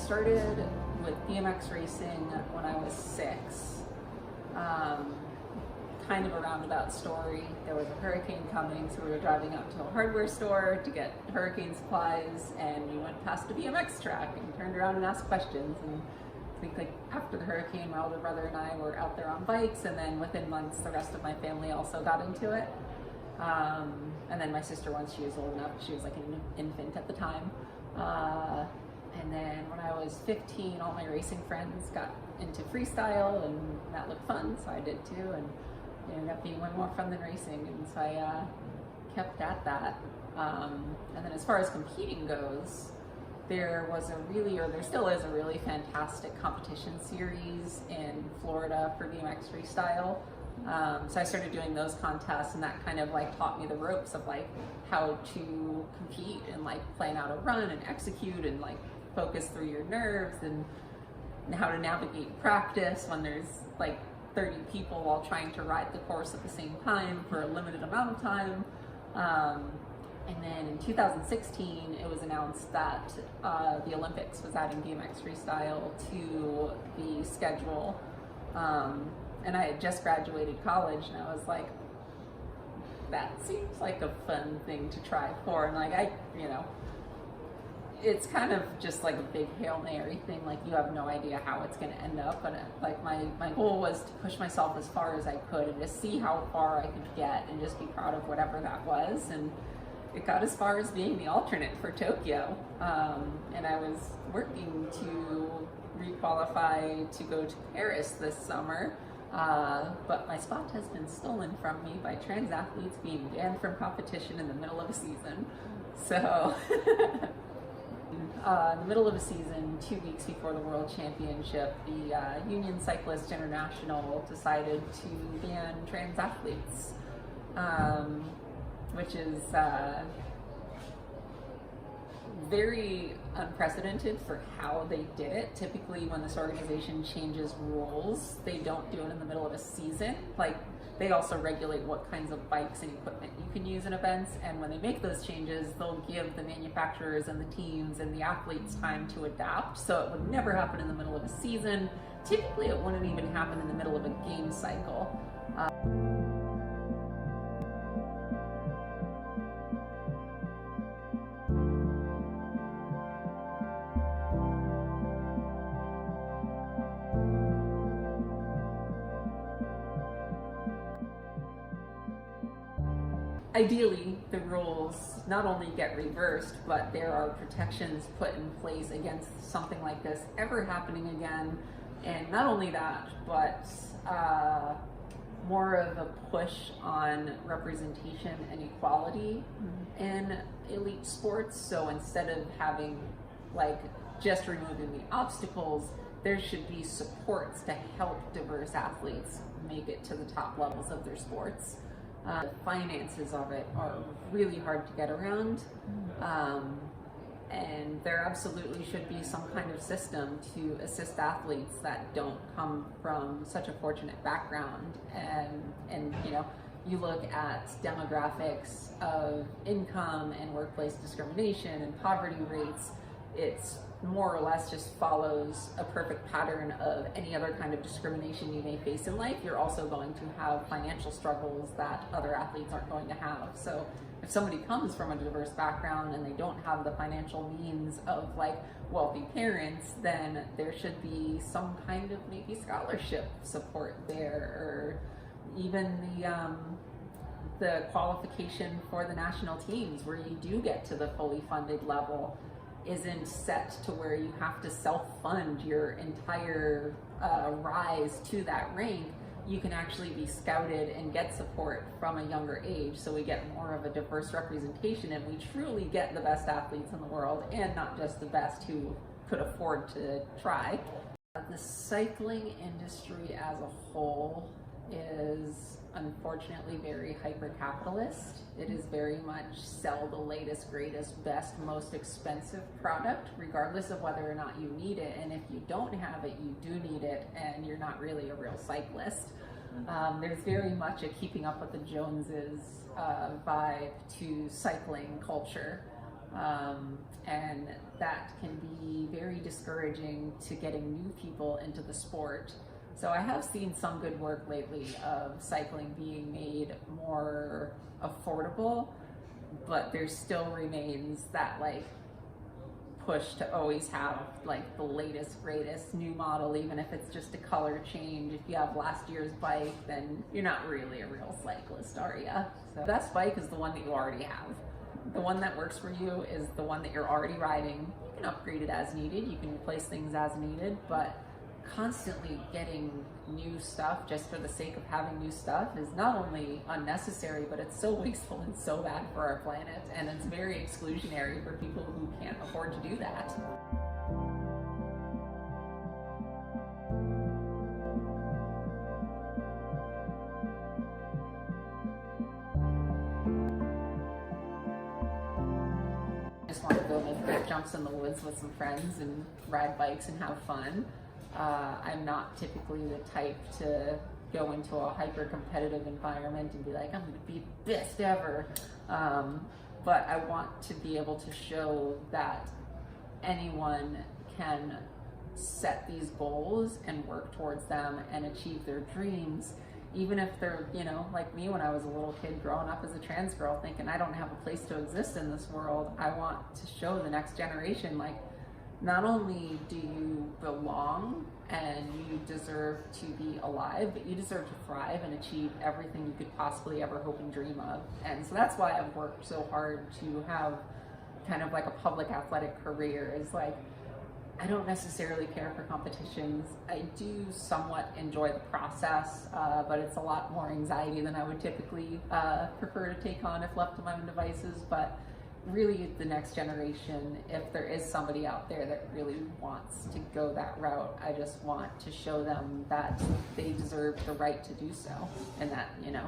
started with BMX racing when I was 6. Kind of a roundabout story. There was a hurricane coming, so we were driving up to a hardware store to get hurricane supplies, and we went past a BMX track and turned around and asked questions. And I think like after the hurricane, my older brother and I were out there on bikes, and then within months, the rest of my family also got into it. And then my sister, once she was old enough, she was like an infant at the time. And then when I was 15, all my racing friends got into freestyle, and that looked fun, so I did too. And it ended up being way more fun than racing, and so I kept at that. And then as far as competing goes, there still is a really fantastic competition series in Florida for BMX Freestyle. So I started doing those contests, and that kind of like taught me the ropes of like how to compete and like plan out a run and execute and like focus through your nerves, and how to navigate practice when there's like 30 people all trying to ride the course at the same time for a limited amount of time. And then in 2016, it was announced that the Olympics was adding BMX Freestyle to the schedule. And I had just graduated college, and I was like, that seems like a fun thing to try for. And like, it's kind of just like a big Hail Mary thing. Like, you have no idea how it's going to end up. But like my goal was to push myself as far as I could and just see how far I could get and just be proud of whatever that was. And it got as far as being the alternate for Tokyo. And I was working to requalify to go to Paris this summer. But my spot has been stolen from me by trans athletes being banned from competition in the middle of a season. So in the middle of a season, 2 weeks before the World Championship, the Union Cyclists International decided to ban trans athletes, which is very unprecedented for how they did it. Typically, when this organization changes rules, they don't do it in the middle of a season. Like, they also regulate what kinds of bikes and equipment you can use in events, and when they make those changes, they'll give the manufacturers and the teams and the athletes time to adapt. So it would never happen in the middle of a season. Typically, it wouldn't even happen in the middle of a game cycle. Ideally, the rules not only get reversed, but there are protections put in place against something like this ever happening again. And not only that, but more of a push on representation and equality in elite sports. So instead of having like just removing the obstacles, there should be supports to help diverse athletes make it to the top levels of their sports. The finances of it are really hard to get around, and there absolutely should be some kind of system to assist athletes that don't come from such a fortunate background. And you look at demographics of income and workplace discrimination and poverty rates, it's more or less just follows a perfect pattern of any other kind of discrimination you may face in life. You're also going to have financial struggles that other athletes aren't going to have. So if somebody comes from a diverse background and they don't have the financial means of like wealthy parents, then there should be some kind of maybe scholarship support there, or even the qualification for the national teams where you do get to the fully funded level isn't set to where you have to self-fund your entire rise to that rank. You can actually be scouted and get support from a younger age, so we get more of a diverse representation, and we truly get the best athletes in the world, and not just the best who could afford to try. The cycling industry as a whole is unfortunately very hyper-capitalist. It is very much sell the latest, greatest, best, most expensive product, regardless of whether or not you need it. And if you don't have it, you do need it, and you're not really a real cyclist. There's very much a keeping up with the Joneses vibe to cycling culture. And that can be very discouraging to getting new people into the sport. So I have seen some good work lately of cycling being made more affordable, but there still remains that like push to always have like the latest, greatest new model, even if it's just a color change. If you have last year's bike, then you're not really a real cyclist, are you? So the best bike is the one that you already have. The one that works for you is the one that you're already riding. You can upgrade it as needed, you can replace things as needed, but constantly getting new stuff just for the sake of having new stuff is not only unnecessary, but it's so wasteful and so bad for our planet, and it's very exclusionary for people who can't afford to do that. I just want to go make quick jumps in the woods with some friends and ride bikes and have fun. I'm not typically the type to go into a hyper competitive environment and be like, I'm going to be the best ever. But I want to be able to show that anyone can set these goals and work towards them and achieve their dreams, even if they're, you know, like me when I was a little kid growing up as a trans girl thinking I don't have a place to exist in this world. I want to show the next generation, like, not only do you belong and you deserve to be alive, but you deserve to thrive and achieve everything you could possibly ever hope and dream of. And so that's why I've worked so hard to have kind of like a public athletic career. Is like, I don't necessarily care for competitions. I do somewhat enjoy the process, but it's a lot more anxiety than I would typically prefer to take on if left to my own devices. But really, the next generation, if there is somebody out there that really wants to go that route, I just want to show them that they deserve the right to do so, and that, you know,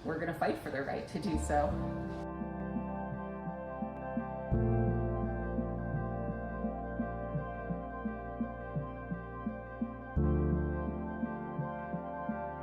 we're going to fight for their right to do so.